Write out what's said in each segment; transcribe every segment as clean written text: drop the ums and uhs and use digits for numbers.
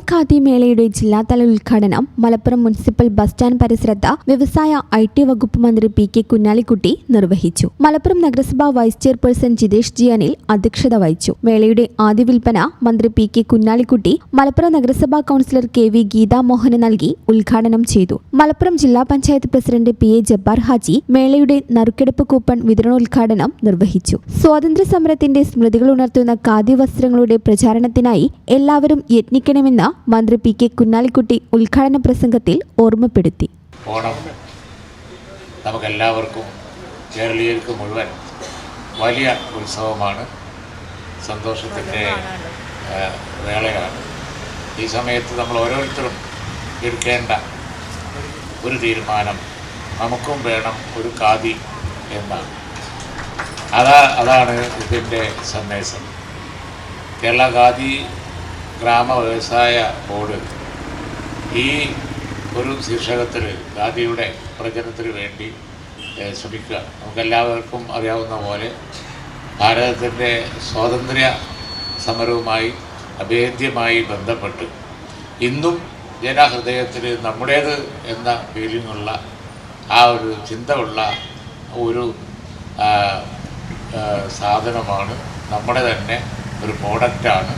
ഖാദി മേളയുടെ ജില്ലാതല ഉദ്ഘാടനം മലപ്പുറം മുനിസിപ്പൽ ബസ് സ്റ്റാൻഡ് പരിസരത്ത് വ്യവസായ ഐ.ടി. വകുപ്പ് മന്ത്രി പി.കെ. കുഞ്ഞാലിക്കുട്ടി നിർവഹിച്ചു. മലപ്പുറം നഗരസഭാ vice chairperson Jithesh G Anil അധ്യക്ഷത വഹിച്ചു. മേളയുടെ ആദ്യ വിൽപ്പന മന്ത്രി പി.കെ. കുഞ്ഞാലിക്കുട്ടി മലപ്പുറം നഗരസഭാ കൗൺസിലർ കെ.വി. ഗീതാ മോഹന് നൽകി ഉദ്ഘാടനം ചെയ്തു. മലപ്പുറം ജില്ലാ പഞ്ചായത്ത് പ്രസിഡന്റ് പി.എ. ജബ്ബാർ ഹാജി മേളയുടെ നറുക്കെടുപ്പ് കൂപ്പൺ വിതരണോദ്ഘാടനം നിർവഹിച്ചു. സ്വാതന്ത്ര്യ സമരത്തിന്റെ സ്മൃതികൾ ഉണർത്തുന്ന ഖാദി വസ്ത്രങ്ങളുടെ പ്രചാരണത്തിനായി എല്ലാവരും യത്നിക്കണമെന്ന് മന്ത്രി പി.കെ. കുഞ്ഞാലിക്കുട്ടി ഉദ്ഘാടന പ്രസംഗത്തിൽ ഓർമ്മപ്പെടുത്തി. ഓണം നമുക്കെല്ലാവർക്കും കേരളീയർക്ക് മുഴുവൻ വലിയ ഉത്സവമാണ്, സന്തോഷത്തിൻ്റെ വേളയാണ്. ഈ സമയത്ത് നമ്മൾ ഓരോരുത്തരും എടുക്കേണ്ട ഒരു തീരുമാനം നമുക്കും വേണം ഒരു ഖാദി എന്നാണ്. അതാണ് ഇതിൻ്റെ സന്ദേശം. കേരള ഖാദി ഗ്രാമ വ്യവസായ ബോർഡ് ഈ ഒരു ശീർഷകത്തിൽ ഖാദിയുടെ പ്രചരണത്തിന് വേണ്ടി ശ്രമിക്കുക. നമുക്കെല്ലാവർക്കും അറിയാവുന്ന പോലെ ഭാരതത്തിൻ്റെ സ്വാതന്ത്ര്യ സമരവുമായി അഭേദ്യമായി ബന്ധപ്പെട്ട് ഇന്നും ജനഹൃദയത്തിൽ നമ്മുടേത് എന്ന ഫീലിങ്ങുള്ള ആ ഒരു ചിന്ത ഉള്ള ഒരു സാധനമാണ്, നമ്മുടെ തന്നെ ഒരു പ്രോഡക്റ്റാണ്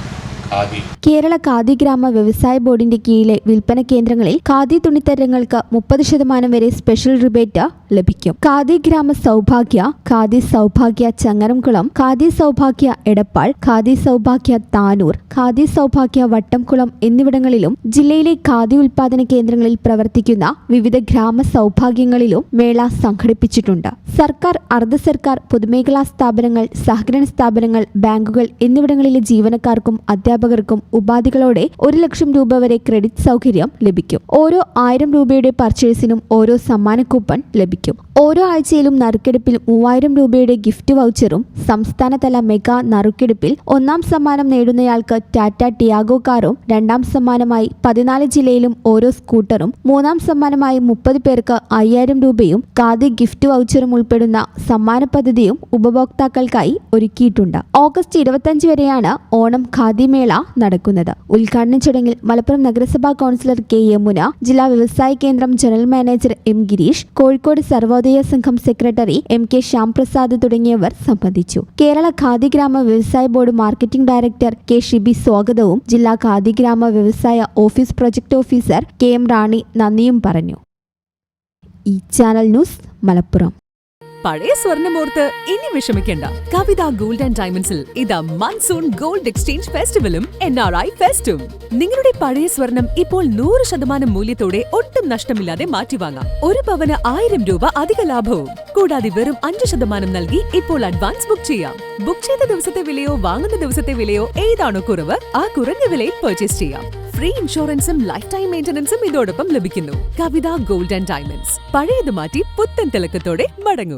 ഖാദി. കേരള ഖാദി ഗ്രാമ വ്യവസായ ബോർഡിന്റെ കീഴിലെ വിൽപ്പന കേന്ദ്രങ്ങളിൽ ഖാദി തുണിത്തരങ്ങൾക്ക് 30% വരെ സ്പെഷ്യൽ റിബേറ്റ് ലഭിക്കും. ഖാദി ഗ്രാമ സൗഭാഗ്യ, ഖാദി സൗഭാഗ്യ ചങ്ങരംകുളം, ഖാദി സൗഭാഗ്യ എടപ്പാൾ, ഖാദി സൗഭാഗ്യ താനൂർ, ഖാദി സൗഭാഗ്യ വട്ടംകുളം എന്നിവിടങ്ങളിലും ജില്ലയിലെ ഖാദി ഉൽപാദന കേന്ദ്രങ്ങളിൽ പ്രവർത്തിക്കുന്ന വിവിധ ഗ്രാമ സൗഭാഗ്യങ്ങളിലും മേള സംഘടിപ്പിച്ചിട്ടുണ്ട്. സർക്കാർ, അർദ്ധ സർക്കാർ, പൊതുമേഖലാ സ്ഥാപനങ്ങൾ, സഹകരണ സ്ഥാപനങ്ങൾ, ബാങ്കുകൾ എന്നിവിടങ്ങളിലെ ജീവനക്കാർക്കും അധ്യാപകർക്കും ഉപാധികളോടെ 1 ലക്ഷം രൂപ വരെ ക്രെഡിറ്റ് സൗകര്യം ലഭിക്കും. ഓരോ 1000 രൂപയുടെ പർച്ചേസിനും ഓരോ സമ്മാന കൂപ്പൺ ലഭിക്കും. ഓരോ ആഴ്ചയിലും നറുക്കെടുപ്പിൽ 3000 രൂപയുടെ ഗിഫ്റ്റ് വൗച്ചറും, സംസ്ഥാനതല മെഗാ നറുക്കെടുപ്പിൽ 1ാം സമ്മാനം നേടുന്നയാൾക്ക് ടാറ്റ ടിയാഗോ കാറും, 2ാം സമ്മാനമായി 14 ജില്ലയിലും ഓരോ സ്കൂട്ടറും, 3ാം സമ്മാനമായി 30 പേർക്ക് 5000 രൂപയും ഖാദി ഗിഫ്റ്റ് വൗച്ചറും ഉൾപ്പെടുന്ന സമ്മാന പദ്ധതിയും ഉപഭോക്താക്കൾക്കായി ഒരുക്കിയിട്ടുണ്ട്. ഓഗസ്റ്റ് 25 വരെയാണ് ഓണം ഖാദി മേള നടക്കുന്നത്. ഉദ്ഘാടന ചടങ്ങിൽ മലപ്പുറം നഗരസഭാ കൗൺസിലർ കെ. യമുന, ജില്ലാ വ്യവസായ കേന്ദ്രം general manager M. Girish, Kozhikode Sarvodaya സംഘം സെക്രട്ടറി എം. കെ. ശ്യാംപ്രസാദ് തുടങ്ങിയവർ സംബന്ധിച്ചു. കേരള ഖാദി ഗ്രാമ വ്യവസായ board marketing director K. Shibi സ്വാഗതവും ജില്ലാ ഖാദി ഗ്രാമ വ്യവസായ office project officer K. M. Rani നന്ദിയും പറഞ്ഞു. ഈ ചാനൽ ന്യൂസ് മലപ്പുറം. പഴയ സ്വർണ്ണമോർത്ത് ഇനി വിഷമിക്കേണ്ട. കവിത ഗോൾഡ് ആൻഡ് ഡയമണ്ട്സിൽ ഇതാ മൺസൂൺ ഗോൾഡ് എക്സ്ചേഞ്ച് ഫെസ്റ്റിവലും NRI ഫെസ്റ്റും. നിങ്ങളുടെ പഴയ സ്വർണം ഇപ്പോൾ 100% മൂല്യത്തോടെ ഒട്ടും നഷ്ടമില്ലാതെ മാറ്റിവാങ്ങാം. 1 പവന് 1000 രൂപ അധിക ലാഭവും. കൂടാതെ വെറും 5% നൽകി ഇപ്പോൾ അഡ്വാൻസ് ബുക്ക് ചെയ്യാം. ബുക്ക് ചെയ്ത ദിവസത്തെ വിലയോ വാങ്ങുന്ന ദിവസത്തെ വിലയോ ഏതാണോ കുറവ്, ആ കുറഞ്ഞ വിലയിൽ പർച്ചേസ് ചെയ്യാം. ഫ്രീ ഇൻഷുറൻസും ലൈഫ് ടൈം മെയിന്റനൻസും ഇതോടൊപ്പം ലഭിക്കുന്നു. കവിത ഗോൾഡ് ആൻഡ് ഡയമണ്ട്സ്. പഴയത് മാറ്റി പുത്തൻ തിളക്കത്തോടെ മടങ്ങൂ.